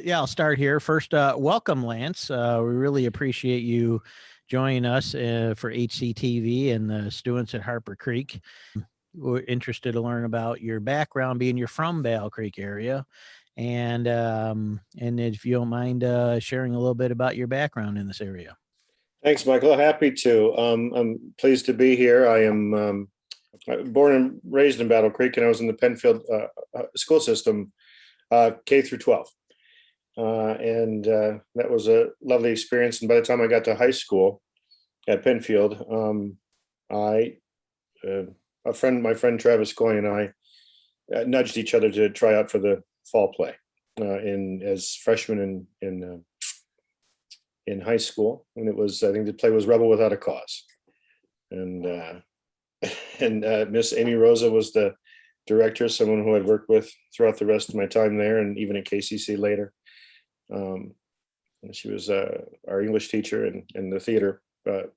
Yeah, I'll start here. First, welcome, Lance. We really appreciate you joining us for HCTV and the students at Harper Creek. We're interested to learn about your background, being you're from Battle Creek area, and if you don't mind sharing a little bit about your background in this area. Thanks, Michael. Happy to. I'm pleased to be here. I am born and raised in Battle Creek, and I was in the Pennfield school system, K through 12. And that was a lovely experience. And by the time I got to high school at Pennfield, my friend Travis Coy and I nudged each other to try out for the fall play as freshmen in high school. And I think the play was Rebel Without a Cause. And Miss Amy Rosa was the director, someone who I'd worked with throughout the rest of my time there, and even at KCC later. She was our English teacher and the theater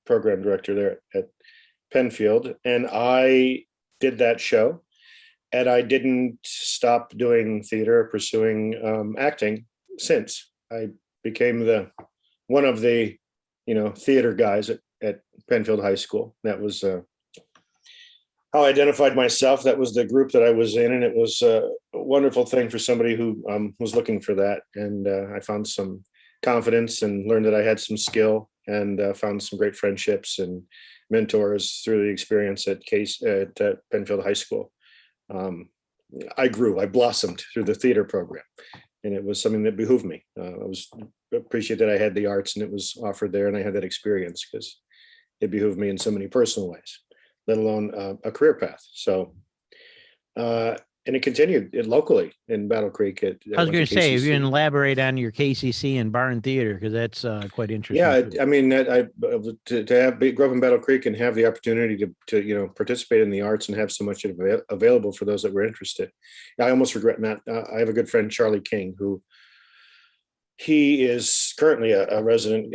program director there at Pennfield. And I did that show, and I didn't stop doing theater or pursuing acting since. I became one of the theater guys at Pennfield High School. That was how I identified myself. That was the group that I was in, and it was a wonderful thing for somebody who was looking for that. And I found some confidence and learned that I had some skill, and found some great friendships and mentors through the experience at Pennfield High School. I blossomed through the theater program, and it was something that behooved me. Appreciate that I had the arts and it was offered there, and I had that experience because it behooved me in so many personal ways, let alone a career path. So, and it continued locally in Battle Creek. I was going to say, if you can elaborate on your KCC and Barn Theater, because that's quite interesting. Yeah, too. I mean, grew up in Battle Creek and have the opportunity to participate in the arts and have so much available for those that were interested. I almost regret not. I have a good friend, Charlie King, who he is currently a resident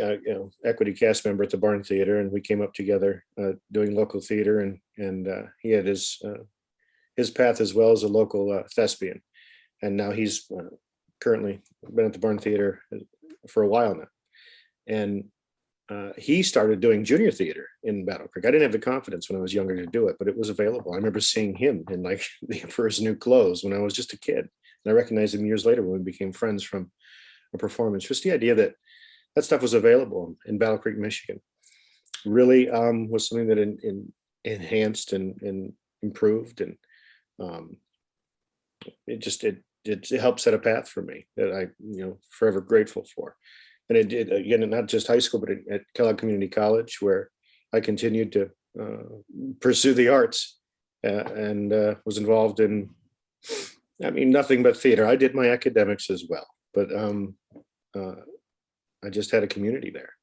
equity cast member at the Barn Theater, and we came up together doing local theater, and he had his path as well as a local thespian, and now he's currently been at the Barn Theater for a while now, and he started doing junior theater in Battle Creek. I didn't have the confidence when I was younger to do it, but it was available. I remember seeing him in like the Emperor's New Clothes when I was just a kid, and I recognized him years later when we became friends from a performance. Just the idea that stuff was available in Battle Creek, Michigan, really was something that enhanced and improved, and it helped set a path for me that I forever grateful for. And it did, again, not just high school, but at Kellogg Community College, where I continued to pursue the arts and was involved in, nothing but theater. I did my academics as well, but I just had a community there,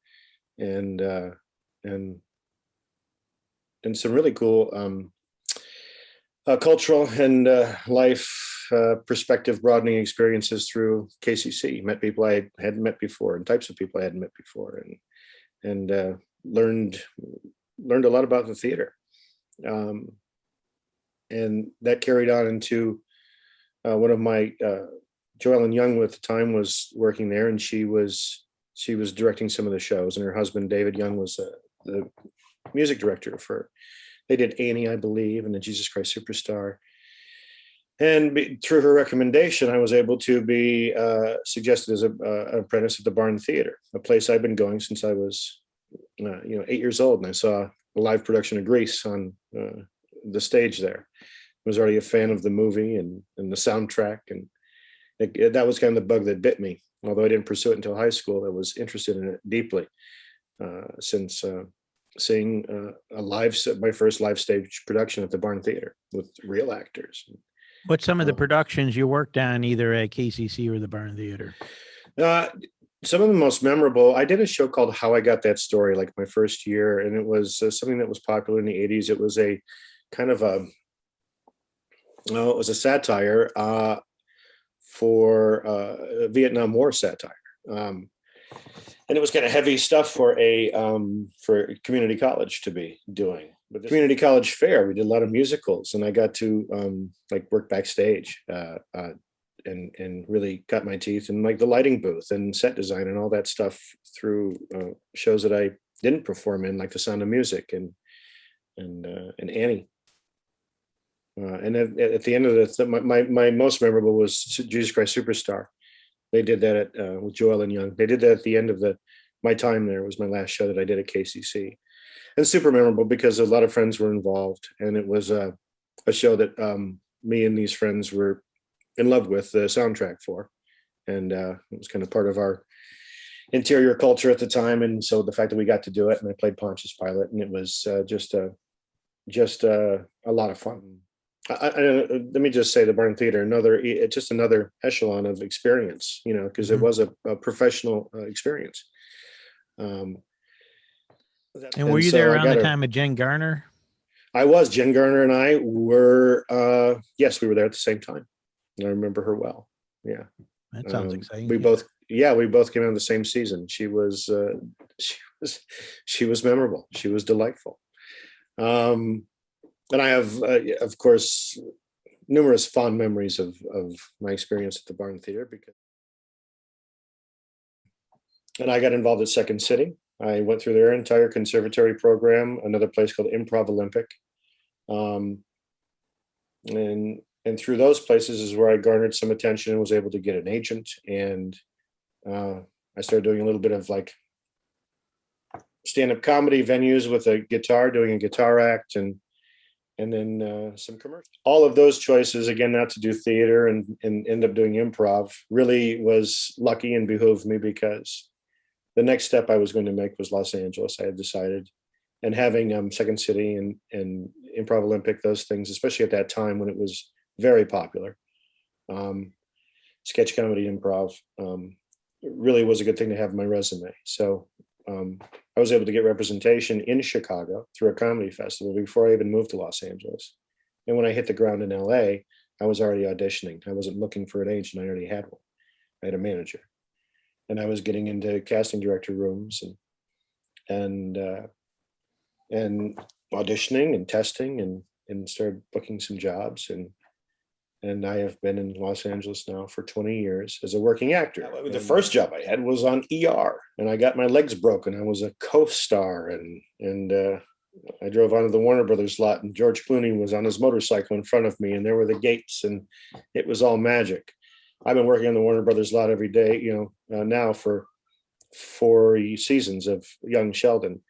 and some really cool cultural and life perspective broadening experiences through KCC. Met people I hadn't met before, and types of people I hadn't met before, and learned a lot about the theater, and that carried on into one of my Joellen Young at the time was working there, and she was directing some of the shows, and her husband David Young was the music director for. They did Annie, I believe, and then Jesus Christ Superstar. And through her recommendation, I was able to be suggested as an apprentice at the Barn Theater, a place I've been going since I was 8 years old, and I saw a live production of Grease on the stage there. I was already a fan of the movie and the soundtrack, and that was kind of the bug that bit me. Although I didn't pursue it until high school, I was interested in it deeply since seeing my first live stage production at the Barn Theater with real actors. What's some of the productions you worked on either at KCC or the Barn Theater? Some of the most memorable, I did a show called How I Got That Story, like my first year, and it was something that was popular in the 80s. It was a kind of it was a satire for Vietnam War satire. And it was kind of heavy stuff for community college to be doing. But the community college fair, we did a lot of musicals, and I got to work backstage and really cut my teeth in like the lighting booth and set design and all that stuff through shows that I didn't perform in, like The Sound of Music and Annie. And at the end of my most memorable was Jesus Christ Superstar. They did that with Joel and Young. They did that at the end of my time there. It was my last show that I did at KCC, and super memorable because a lot of friends were involved, and it was a show that me and these friends were in love with the soundtrack for, and it was kind of part of our interior culture at the time. And so the fact that we got to do it, and I played Pontius Pilate, and it was just a lot of fun. Let me just say, the Barn Theater, just another echelon of experience, because it was a professional experience. And were you there around the time of Jen Garner? I was. Jen Garner and I were, yes, we were there at the same time. I remember her well. Yeah. That sounds exciting. We both came out of the same season. She was memorable. She was delightful. And I have, of course, numerous fond memories of my experience at the Barn Theater. And I got involved at Second City. I went through their entire conservatory program, another place called Improv Olympic. And through those places is where I garnered some attention and was able to get an agent. And I started doing a little bit of like stand-up comedy venues with a guitar, doing a guitar act, and then some commercials. All of those choices, again, not to do theater and end up doing improv, really was lucky and behooved me, because the next step I was going to make was Los Angeles, I had decided. And having Second City and Improv Olympic, those things, especially at that time when it was very popular, sketch comedy, improv, really was a good thing to have on my resume. So I was able to get representation in Chicago through a comedy festival before I even moved to Los Angeles. And when I hit the ground in LA, I was already auditioning. I wasn't looking for an agent. I already had one. I had a manager, and I was getting into casting director rooms and auditioning and testing and started booking some jobs. And I have been in Los Angeles now for 20 years as a working actor. The first job I had was on ER, and I got my legs broken. I was a co-star, and I drove onto the Warner Brothers lot, and George Clooney was on his motorcycle in front of me, and there were the gates, and it was all magic. I've been working on the Warner Brothers lot every day, now for 4 seasons of young Sheldon.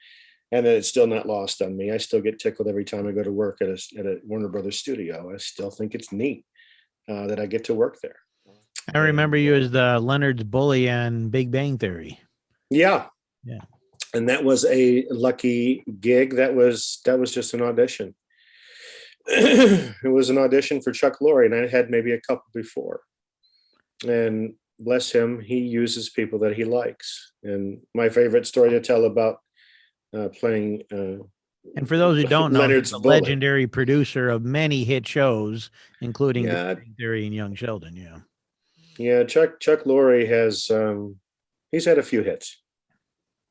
And then it's still not lost on me. I still get tickled every time I go to work at a Warner Brothers studio. I still think it's neat that I get to work there. I remember you as the Leonard's bully on Big Bang Theory. Yeah. Yeah. And that was a lucky gig. That was just an audition. It was an audition for Chuck Lorre, and I had maybe a couple before. And bless him, he uses people that he likes. And my favorite story to tell about playing and for those who don't know, Leonard's he's a legendary producer of many hit shows, including Big Bang Theory and Young Sheldon. Yeah, Chuck Lorre has he's had a few hits.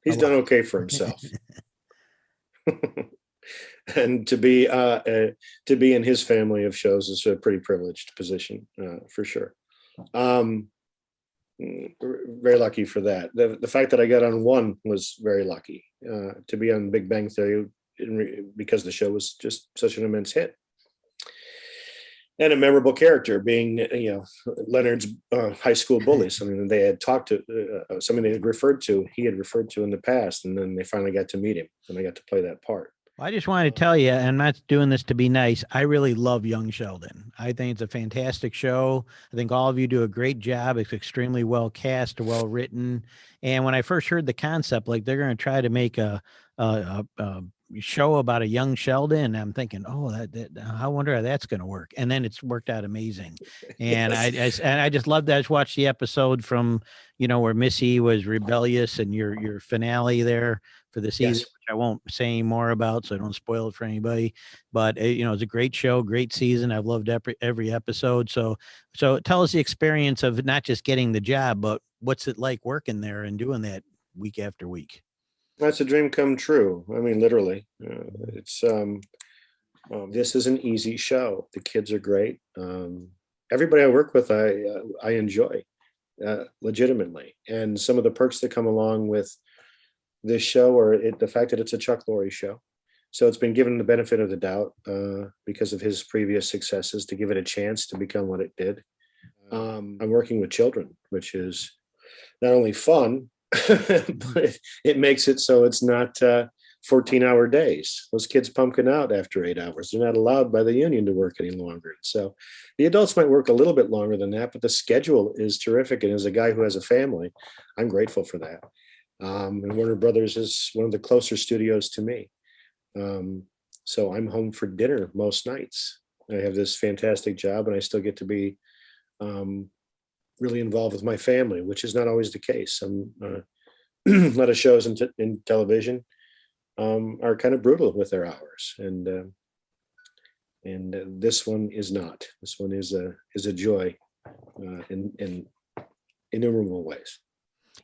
He's done okay for himself. And to be in his family of shows is a pretty privileged position, for sure. Very lucky for that. The fact that I got on one was very lucky. To be on Big Bang Theory, because the show was just such an immense hit. And a memorable character, being Leonard's high school bully, something that they had talked to, something they had referred to, he had referred to in the past, and then they finally got to meet him, and I got to play that part. Well, I just wanted to tell you, and I'm not doing this to be nice, I really love Young Sheldon. I think it's a fantastic show. I think all of you do a great job. It's extremely well cast, well written. And when I first heard the concept, like they're going to try to make a show about a young Sheldon, I'm thinking, oh, I wonder how that's going to work. And then it's worked out amazing. And yes. I just loved that. I just watched the episode from, where Missy was rebellious, and your finale there for the season, yes, which I won't say any more about, so I don't spoil it for anybody. But it's a great show, great season. I've loved every episode. So tell us the experience of not just getting the job, but what's it like working there and doing that week after week? That's a dream come true. I mean, literally. It's this is an easy show. The kids are great. everybody I work with, I enjoy legitimately. And some of the perks that come along with this show are the fact that it's a Chuck Lorre show. So it's been given the benefit of the doubt because of his previous successes to give it a chance to become what it did. I'm working with children, which is not only fun, but it makes it so it's not 14-hour days. Those kids pumpkin out after 8 hours. They're not allowed by the union to work any longer. So the adults might work a little bit longer than that, but the schedule is terrific. And as a guy who has a family, I'm grateful for that. And Warner Brothers is one of the closer studios to me. So I'm home for dinner most nights. I have this fantastic job and I still get to be really involved with my family, which is not always the case. A lot of shows in television are kind of brutal with their hours, and this one is not. This one is a joy in innumerable ways.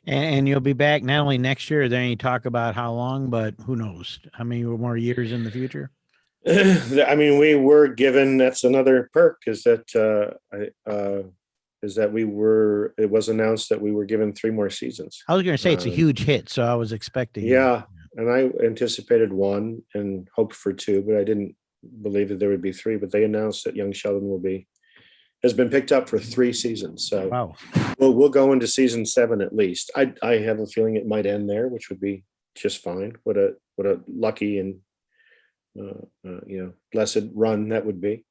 And you'll be back not only next year, then you talk about how long, but who knows how many more years in the future. I mean, we were given, that's another perk, is that it was announced that we were given 3 more seasons. I was going to say it's a huge hit, so I was expecting. Yeah, and I anticipated 1 and hoped for 2, but I didn't believe that there would be 3. But they announced that Young Sheldon has been picked up for 3 seasons. So wow. We'll go into season 7 at least. I have a feeling it might end there, which would be just fine. What a lucky and blessed run that would be.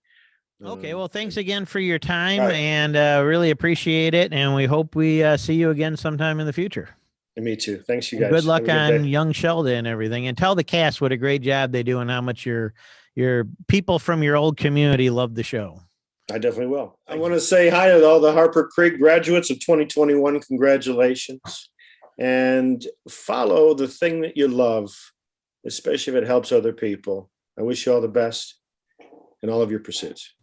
Okay, well, thanks again for your time, right. And really appreciate it. And we hope we see you again sometime in the future. And me too. Thanks, you guys. Good luck on Young Sheldon and everything. And tell the cast what a great job they do and how much your people from your old community love the show. I definitely will. I want to say hi to all the Harper Creek graduates of 2021. Congratulations. And follow the thing that you love, especially if it helps other people. I wish you all the best in all of your pursuits.